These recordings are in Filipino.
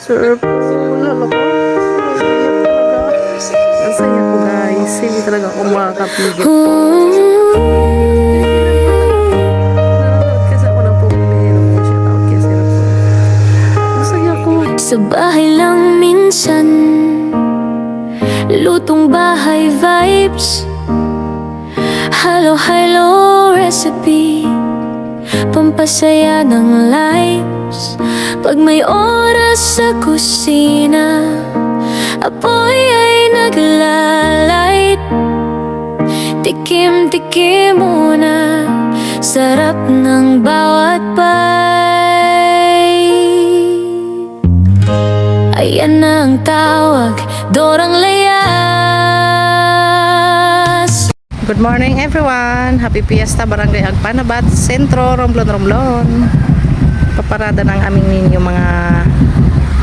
Sir po, lalo ko. Ang saya ko guys. Hindi talaga ako makakapigil. Kasi ako ng pumili. Shout out kay Sir po. Ang saya ko. Sa bahay lang minsan, lutong bahay vibes, halo-halo recipe, pampasaya ng lives. Pag may oras sa kusina, apoy ay naglalight. Tikim-tikim muna, sarap ng bawat bite. Ayan na ang tawag, Dorang Layas. Good morning everyone. Happy Fiesta Barangay Agpanabat, Sentro, Romblon, Romblon. Paparada ng aming ninyo mga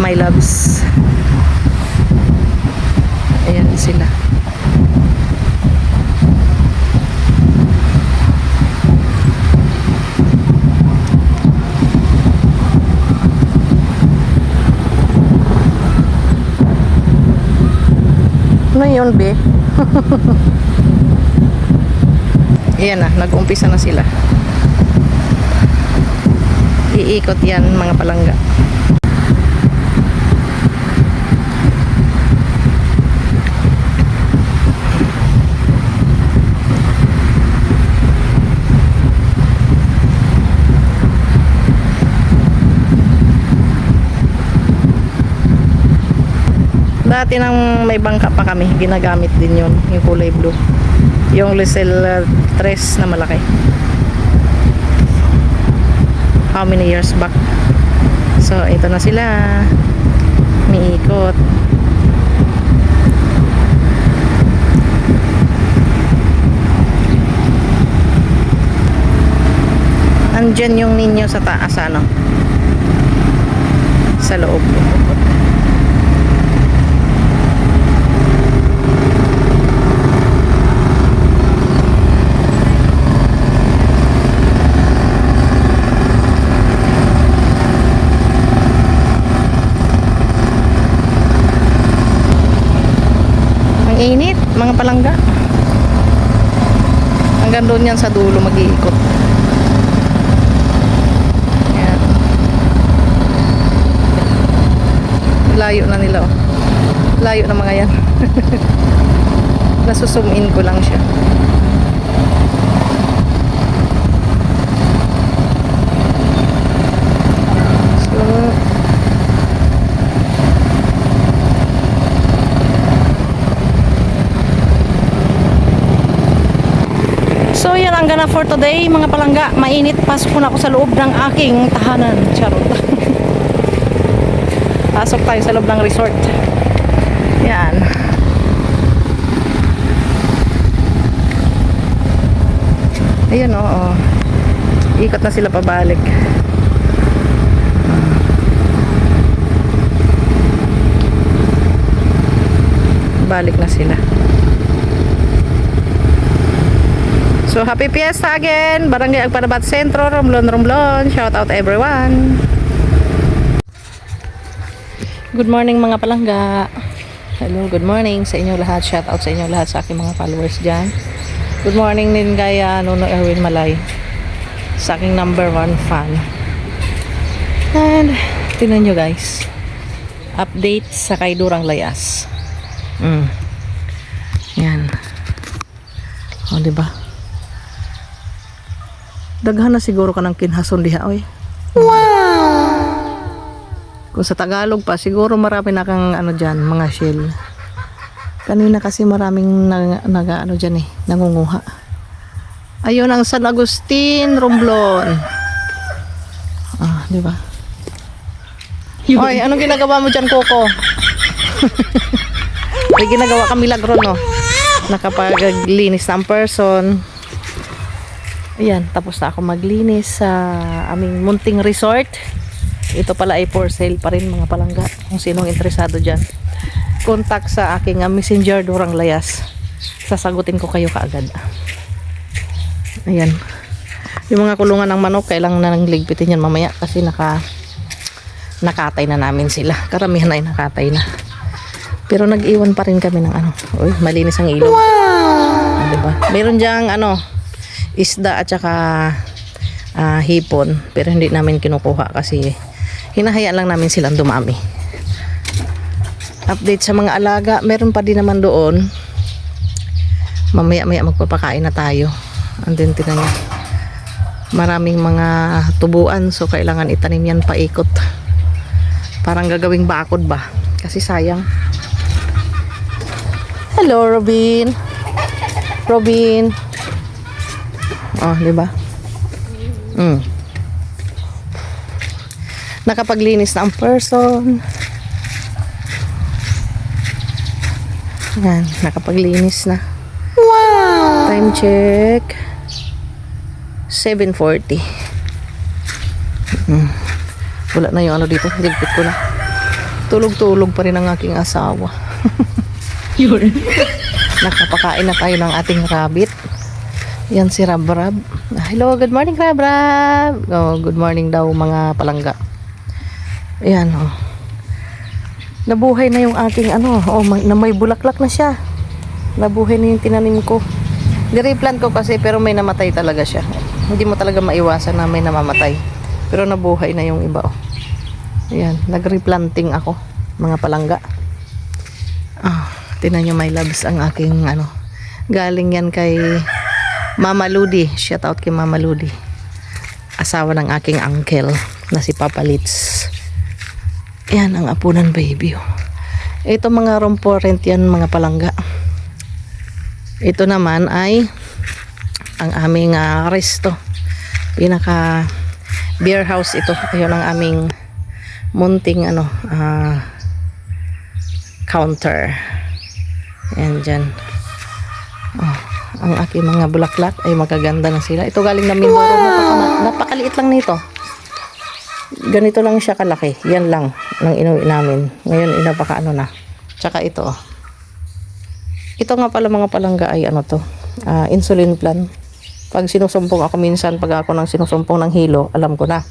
my loves. Ayan sila. Ngayon be. Ayan na, nag-umpisa na sila. Iikot yan mga palangga. Dati nang may bangka pa kami, ginagamit din yun, yung kulay blue. Yung Lucille 3 na malaki. How many years back? So, ito na sila. Miikot. Andyan yung ninyo sa taas, ano? Sa loob. Init, mga palangga. Hanggang doon yan sa dulo mag-iikot. Ayan. Layo na nila oh. Layo na mga yan. Nasusum in ko lang siya. So yan ang gana for today mga palangga. Mainit, pasok na ako sa loob ng aking tahanan. Charot. Pasok tayo sa loob ng resort. Yan. Ayun oo. Ikot na sila pabalik. Balik na sila. So, happy Fiesta again! Barangay Agpanabat Sentro, Romblon, Romblon. Shout out everyone! Good morning mga palangga! Hello, good morning sa inyo lahat. Shout out sa inyo lahat sa aking mga followers dyan. Good morning din kay Nuno Erwin Malay, sa aking number 1 fan. And, tingnan nyo guys. Update sa kay Dorang Layas. Yan. O, diba? Daghan na siguro ka ng kinhason diha oy. Wow! Kung sa Tagalog pa siguro marami na kang ano diyan, mga shell. Kanina kasi maraming ano diyan nangunguha. Ayun ang San Agustin, Romblon. Ah, di ba? Oy, anong ginagawa mo diyan, Coco? May ginagawa ka milagro no. Nakapaglinis ng person. Ayan, tapos na ako maglinis sa aming munting resort. Ito pala ay for sale pa rin mga palangga. Kung sinong interesado dyan, contact sa aking messenger Dorang Layas. Sasagutin ko kayo kaagad. Ayan. Yung mga kulungan ng manok, kailangan na nang ligpitin yan mamaya kasi nakatay na namin sila. Karamihan ay nakatay na. Pero nag-iwan pa rin kami ng ano. Uy, malinis ang ilog. Wow! Diba? Meron diyang ano, isda at saka hipon. Pero hindi namin kinukuha kasi hinahayaan lang namin silang dumami. Update sa mga alaga. Meron pa din naman doon. Mamaya-maya magpapakain na tayo. Andun tinan niya. Maraming mga tubuan. So kailangan itanim yan paikot. Parang gagawing bakod ba? Kasi sayang. Hello, Robin. Robin. Oh, di ba? Nakapaglinis na ang person. Yan, nakapaglinis na. Wow! Time check. 7:40. Wala na yung ano dito. Ligpit ko na. Tulog-tulog pa rin ang aking asawa. Yun. Nakapakain na tayo ng ating rabbit. Yan si Rab-Rab. Hello, good morning Rab-Rab. Oh, good morning daw mga palangga. Ayan oh. Nabuhay na yung aking ano. Oh, na may bulaklak na siya. Nabuhay na yung tinanim ko. Nireplant ko kasi pero may namatay talaga siya. Hindi mo talaga maiwasan na may namamatay. Pero nabuhay na yung iba oh. Ayan, nag-replanting ako mga palangga. Tinan nyo my loves ang aking ano. Galing yan kay Mama Ludi. Shout out kay Mama Ludi. Asawa ng aking uncle na si Papa Litz. Ayan ang apunan baby oh. Ito mga romporent yan mga palangga. Ito naman ay ang aming resto. Pinaka beer house ito. Ayun ang aming munting ano counter. Ayan dyan. Oh, ang aking mga bulaklak ay magaganda na sila. Ito galing na Mindoro. Napakaliit lang nito. Ganito lang siya kalaki. Yan lang nang inuwi namin. Ngayon inapaka ano na. Tsaka ito. Ito nga pala mga palangga ay ano to. Insulin plan. Pag sinusumpong ako minsan, pag ako nang sinusumpong ng hilo, alam ko na.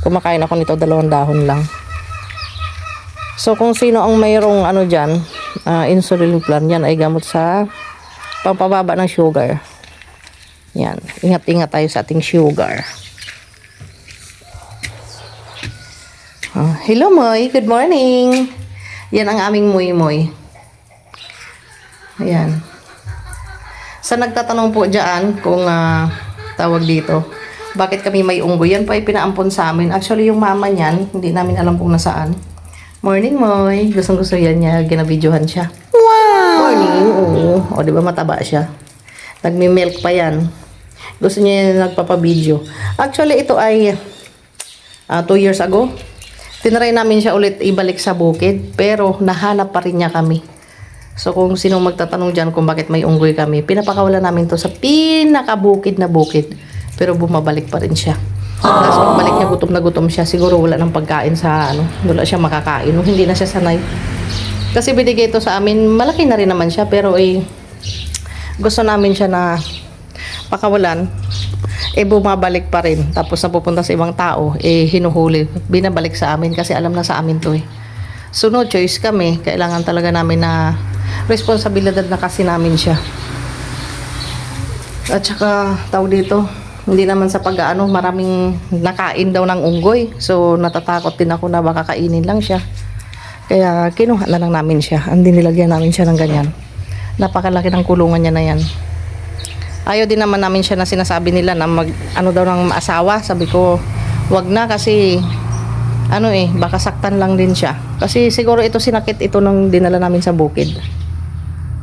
Kumakain ako nito 2 dahon lang. So kung sino ang mayroong ano dyan, insulin plan, yan ay gamot sa pampababa ng sugar. Yan, ingat-ingat tayo sa ating sugar. Hello Moy, good morning. Yan ang aming Moy. Ayan. Sa nagtatanong po dyan kung tawag dito, bakit kami may unggoy, yan pa ay pinaampon sa amin. Actually yung mama niyan, hindi namin alam kung nasaan. Morning Moy, gustong-gusto yan niya, ginabidyohan siya. Wow! Morning, oo. O diba mataba siya. Nagmi-milk pa yan. Gusto niya yung nagpapabidyo. Actually ito ay 2 years ago. Tinry namin siya ulit ibalik sa bukid, pero nahanap pa rin niya kami. So kung sinong magtatanong dyan kung bakit may unggoy kami, pinapakawala namin to sa pinakabukid na bukid. Pero bumabalik pa rin siya. Tapos pagbalik niya, gutom na gutom siya. Siguro wala ng pagkain sa ano, wala siya makakain. Hindi na siya sanay. Kasi binigay ito sa amin, malaki na rin naman siya, pero gusto namin siya na pakawalan. Bumabalik pa rin. Tapos napupunta sa ibang tao, hinuhuli. Binabalik sa amin kasi alam na sa amin to So no choice kami. Kailangan talaga namin na responsibilidad na kasi namin siya. At saka tawag dito, hindi naman sa pag-aano, maraming nakain daw ng unggoy. So natatakot din ako na baka kainin lang siya. Kaya kinuha na lang namin siya. Hindi nilagyan namin siya ng ganyan. Napakalaki ng kulungan niya na yan. Ayaw din naman namin siya na sinasabi nila na ano daw ng asawa. Sabi ko, wag na kasi baka saktan lang din siya. Kasi siguro ito sinakit ito nung dinala namin sa bukid.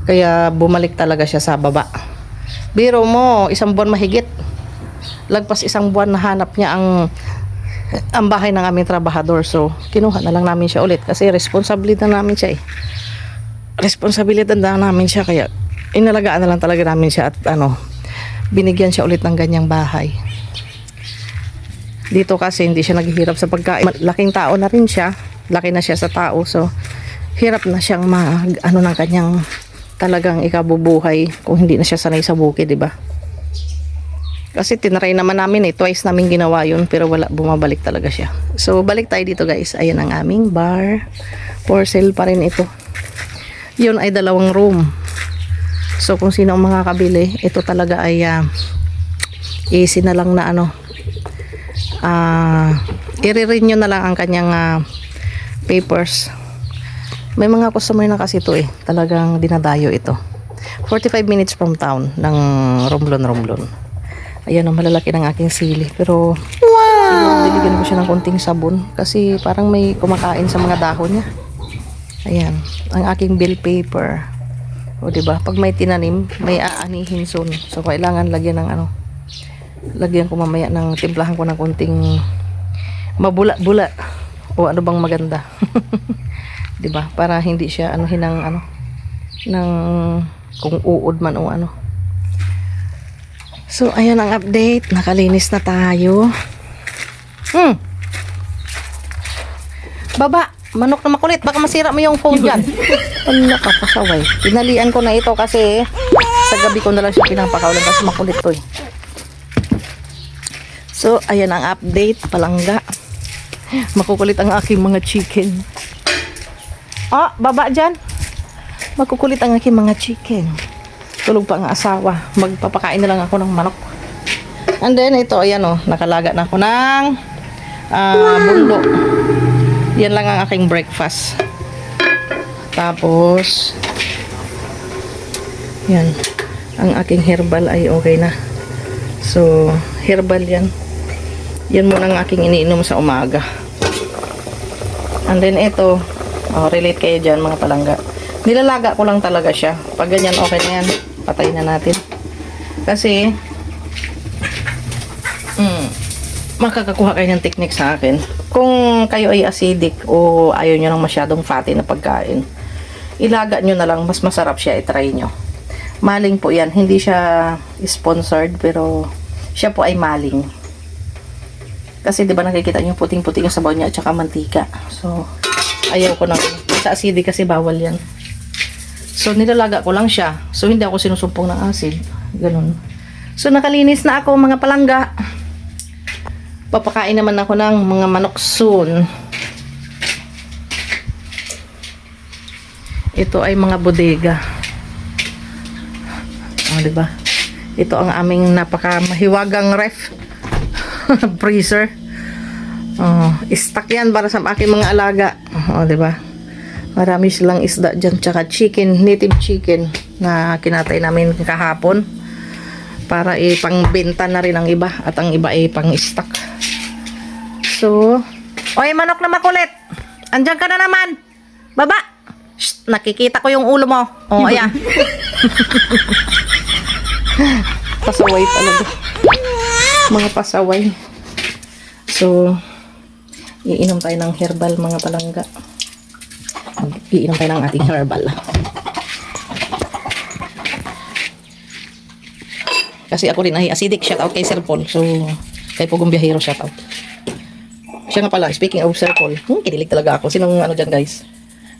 Kaya bumalik talaga siya sa baba. Biro mo, 1 buwan mahigit. Lagpas 1 buwan nahanap niya ang bahay ng aming trabahador. So, kinuha na lang namin siya ulit kasi responsibilidad na namin siya Responsibilidad na namin siya kaya inalagaan na lang talaga namin siya at binigyan siya ulit ng ganyang bahay. Dito kasi hindi siya naghihirap sa pagkain. Laking tao na rin siya. Laki na siya sa tao. So, hirap na siyang ng kanyang talagang ikabubuhay kung hindi na siya sanay sa bukid, diba? Kasi tinry naman namin twice namin ginawa yun, pero wala, bumabalik talaga siya. So balik tayo dito guys, ayan ang aming bar. For sale pa rin ito. Yun ay 2 room. So kung sino ang makakabili, ito talaga ay easy na lang na i-renew na lang ang kanyang papers. May mga customer na kasi ito talagang dinadayo ito. 45 minutes from town ng Romblon. Ayan malalaki ng aking sili. Pero siguro diligyan ko siya ng konting sabon kasi parang may kumakain sa mga dahon niya. Ayan, ang aking bill paper. O diba, pag may tinanim, may aanihin soon. So kailangan lagyan ng lagyan ko mamaya ng timplahan ko ng konting mabula-bula o ano bang maganda. 'Di ba? Para hindi siya ng kung uod man o ano. So ayan ang update, nakalinis na tayo. Baba, manok na makulit, baka masira mo yung phone diyan. Ano ka pasaway. Pinalian ko na ito kasi sa gabi ko na lang siya pinapakawalan kasi makulit to So ayan ang update, palangga. Makukulit ang aking mga chicken. Baba dyan. Makukulit ang aking mga chicken. Tulog pa ang asawa. Magpapakain na lang ako ng manok. And then ito, ayan nakalaga na ako ng bundo. Yan lang ang aking breakfast. Tapos yan. Ang aking herbal ay okay na. So, herbal yan. Yan muna ang aking iniinom sa umaga. And then ito, relate kayo dyan mga palangga. Nilalaga ko lang talaga siya. Pag ganyan, okay na yan. Patayin na natin. Kasi, makakakuha kayo ng technique sa akin. Kung kayo ay acidic o ayaw nyo ng masyadong fatty na pagkain, ilaga nyo na lang. Mas masarap siya. I-try nyo. Maling po yan. Hindi siya sponsored, pero siya po ay maling. Kasi diba nakikita nyo puting-puting yung sabaw niya at saka mantika. So, ayaw ko ng sa acidic kasi bawal yan. So, nilalaga ko lang siya. So, hindi ako sinusumpong ng acid. Ganun. So, nakalinis na ako mga palangga. Papakain naman ako ng mga manok soon. Ito ay mga bodega. Diba? Ito ang aming napakamahiwagang ref. Freezer. Stock yan para sa aking mga alaga. Diba? Marami silang isda dyan, tsaka chicken, native chicken na kinatay namin kahapon para ipangbenta na rin ang iba at ang iba ay pang-stock. So, oy manok na makulit, andyan ka na naman, baba. Shh, nakikita ko yung ulo mo. Ayan. Pasaway talaga, mga pasaway. So, iinom tayo ng herbal mga palangga. Iinom tayo ng ating herbal. Kasi ako rin ay acidic. Shout out kay Sir Paul. So, kay Pugong Biyahero, shout out. Siya nga pala, speaking of Sir Paul, kinilig talaga ako. Sinong dyan guys?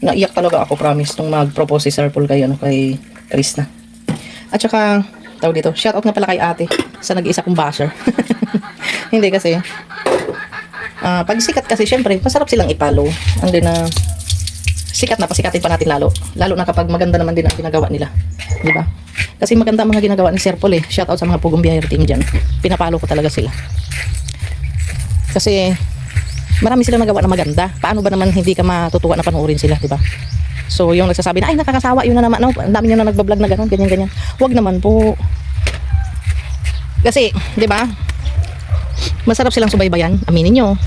Naiyak talaga ako, promise, nung mag-propose si Sir Paul kay Krishna. At saka, tawag dito, shout out nga pala kay ate sa nag-iisa kong basher. Hindi kasi, pag sikat kasi, syempre, masarap silang ipalo. And then, sikat na, pasikatin pa natin lalo na kapag maganda naman din ang ginagawa nila, di ba? Kasi maganda ang mga ginagawa ni Sir Paul shout out sa mga Pugong Biyahero team dyan, pinapalo ko talaga sila kasi marami silang nagawa na maganda. Paano ba naman hindi ka matutuwa na panoorin sila, di ba? So yung nagsasabi na ay nakakasawa, yun na naman, ang dami nyo na nagbablog na gano'n, ganyan, wag naman po, kasi di ba masarap silang subaybayan, aminin nyo.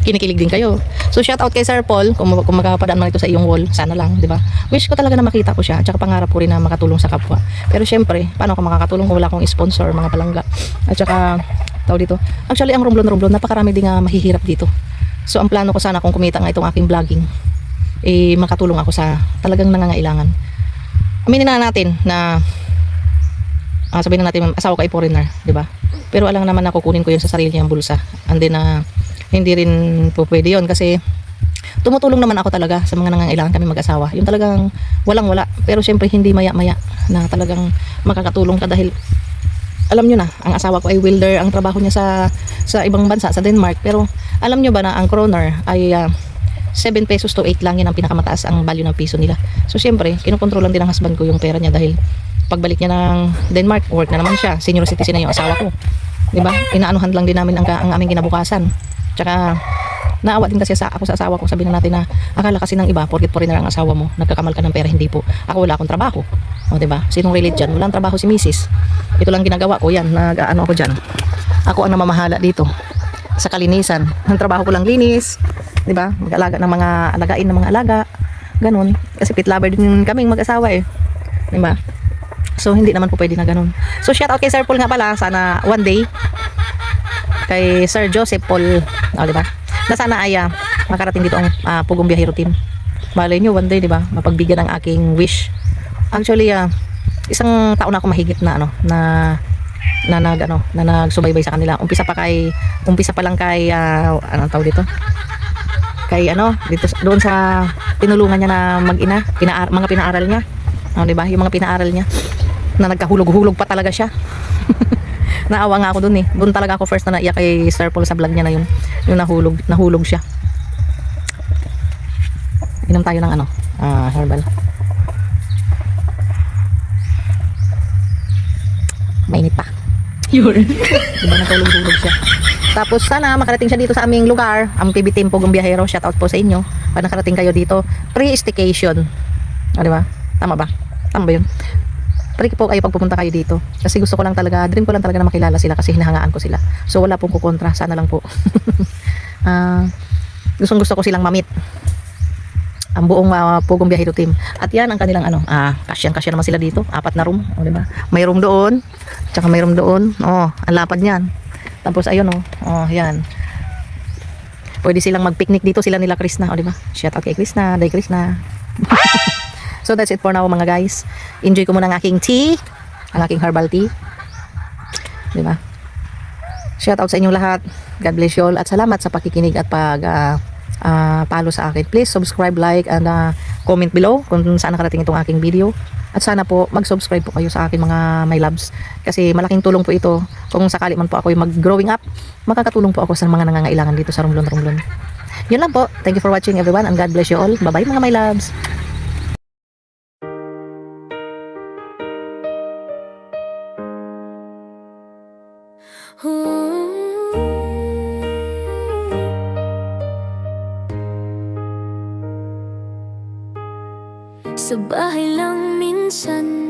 Kinikilig din kayo. So shout out kay Sir Paul kung makapadaan man ito sa iyong wall, sana lang, di ba? Wish ko talaga na makita ko siya, at saka pangarap ko rin na makatulong sa kapwa. Pero syempre, paano ako makakatulong kung wala akong sponsor, mga palangga? At saka tawag dito, actually ang Romblon, napakarami din nga mahihirap dito. So ang plano ko sana kung kumita nga itong aking vlogging, makatulong ako sa talagang nangangailangan. Aminin na natin na sabihin na natin asawa ko ay foreigner, di ba? Pero alam naman na kukunin ko yun sa sarili niyang bulsa. And then hindi rin po pwede yun kasi tumutulong naman ako talaga sa mga nangangailangan kami mag-asawa. Yung talagang walang-wala. Pero syempre hindi maya-maya na talagang makakatulong ka dahil alam nyo na, ang asawa ko ay welder, ang trabaho niya sa ibang bansa, sa Denmark. Pero alam nyo ba na ang kroner ay 7 pesos to 8 lang, yan ang pinakamataas ang value ng piso nila. So syempre, kinukontrolan din ng husband ko yung pera niya dahil pagbalik niya ng Denmark, work na naman siya, senior citizen na yung asawa ko. 'Di ba? Inaanuhan lang din namin ang aming kinabukasan. Tsaka naawa din kasi ako sa asawa ko, sabihin na natin na akala kasi ng iba, porket foreigner ang asawa mo, nagkakamal ka ng pera, hindi po. Ako wala akong trabaho. O 'di ba? Sinong relate diyan? Walang trabaho si Mrs. Ito lang ginagawa ko, yan, nag-aano ako diyan. Ako ang namamahala dito sa kalinisan. Ang trabaho ko lang linis, 'di ba? Mag-alaga ng mga alagain ng mga alaga. Ganun. Kasi pit lover din kaming mag-asawa eh. 'Di ba? So hindi naman po pwede na ganun. So shout out kay Sir Paul nga pala, sana one day kay Sir Joseph Paul, oh, 'di ba? Na sana ay makarating dito ang Pugong Biyahero team. Malay nyo one day, 'di ba? Mapagbigyan ang aking wish. Actually, isang taon na ako mahigit na nagsubaybay sa kanila. Umpisa pa lang kay anong tawag dito? Kay dito doon sa tinulungan niya na mag-ina, mga pinaaral niya. Oh, 'di ba? Yung mga pinaaral niya na nagkahulog-hulog pa talaga siya. Naawa nga ako doon eh. Doon talaga ako first na naiyak kay Sir Paul sa vlog niya na yun. Yung nahulog siya. Inom tayo ng herbal. Mainit pa. Yun. Diba natulog-hulog siya. Tapos sana makarating siya dito sa aming lugar, ang PB Team Pugong Biyahero. Shout out po sa inyo. Pag nakarating kayo dito, pre-staycation. Di ba? Tama ba? Tama ba yun? Pari po kayo pag pupunta kayo dito. Kasi gusto ko lang talaga, dream ko lang talaga na makilala sila kasi hinahangaan ko sila. So wala pong kukontra, sana lang po. Gusto ko silang mamit. Ang buong Pugong Biyahero team. At yan ang kanilang kasya naman sila dito. 4 na room, o di ba? May room doon, tsaka may room doon. Oh, ang lapad niyan. Tapos ayun yan. Pwede silang mag-picnic dito, sila nila Krishna, o di ba? Shout out kay Krishna, day Krishna. So that's it for now mga guys. Enjoy ko muna ang aking tea, ang aking herbal tea. Di ba? Shout out sa inyong lahat. God bless you all at salamat sa pakikinig at follow sa akin. Please subscribe, like and comment below kung saan nakarating itong aking video. At sana po mag-subscribe po kayo sa akin mga my loves kasi malaking tulong po ito. Kung sakali man po ako mag-growing up, makakatulong po ako sa mga nangangailangan dito sa Romblon. Yun lang po. Thank you for watching everyone and God bless you all. Bye-bye mga my loves. Sa bahay lang minsan